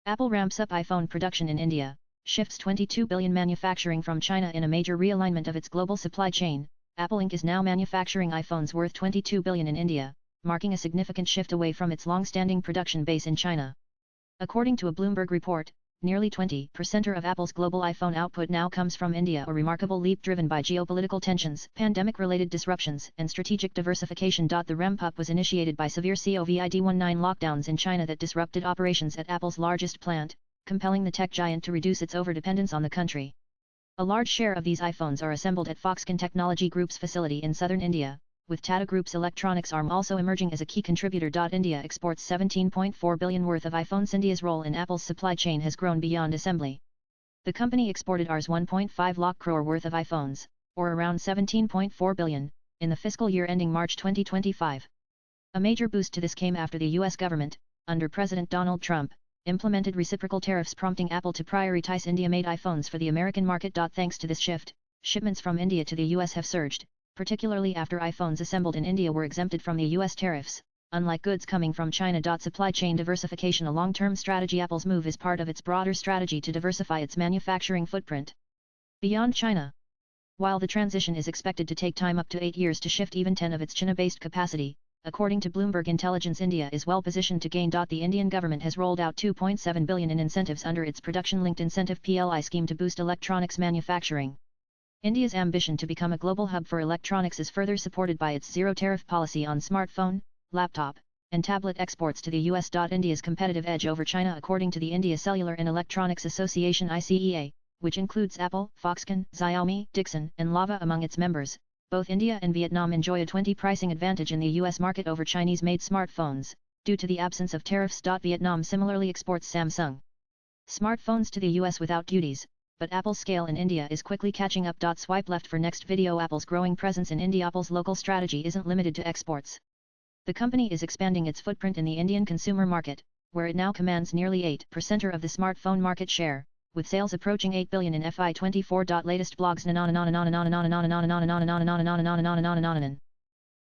Apple ramps up iPhone production in India, shifts 22 billion manufacturing from China in a major realignment of its global supply chain. Apple Inc. is now manufacturing iPhones worth 22 billion in India, marking a significant shift away from its long-standing production base in China. According to a Bloomberg report, nearly 20% of Apple's global iPhone output now comes from India, a remarkable leap driven by geopolitical tensions, pandemic-related disruptions, and strategic diversification. The ramp-up was initiated by severe COVID-19 lockdowns in China that disrupted operations at Apple's largest plant, compelling the tech giant to reduce its overdependence on the country. A large share of these iPhones are assembled at Foxconn Technology Group's facility in southern India, with Tata Group's electronics arm also emerging as a key contributor. India exports 17.4 billion worth of iPhones. India's role in Apple's supply chain has grown beyond assembly. The company exported Rs 1.5 lakh crore worth of iPhones, or around 17.4 billion, in the fiscal year ending March 2025. A major boost to this came after the US government, under President Donald Trump, implemented reciprocal tariffs, prompting Apple to prioritize India-made iPhones for the American market. Thanks to this shift, shipments from India to the US have surged, particularly after iPhones assembled in India were exempted from the US tariffs, unlike goods coming from China. Supply chain diversification, a long-term strategy. Apple's move is part of its broader strategy to diversify its manufacturing footprint beyond China. While the transition is expected to take time, up to 8 years, to shift even 10 of its China-based capacity, according to Bloomberg Intelligence, India is well positioned to gain. The Indian government has rolled out 2.7 billion in incentives under its production-linked incentive (PLI) scheme to boost electronics manufacturing. India's ambition to become a global hub for electronics is further supported by its zero-tariff policy on smartphone, laptop, and tablet exports to the US. India's competitive edge over China, according to the India Cellular and Electronics Association (ICEA), which includes Apple, Foxconn, Xiaomi, Dixon, and Lava among its members, both India and Vietnam enjoy a 20% pricing advantage in the US market over Chinese-made smartphones, due to the absence of tariffs. Vietnam similarly exports Samsung smartphones to the US without duties, but Apple's scale in India is quickly catching up. Swipe left for next video. Apple's growing presence in India. Apple's local strategy isn't limited to exports. The company is expanding its footprint in the Indian consumer market, where it now commands nearly 8% of the smartphone market share, with sales approaching 8 billion in FY24. Latest blogs.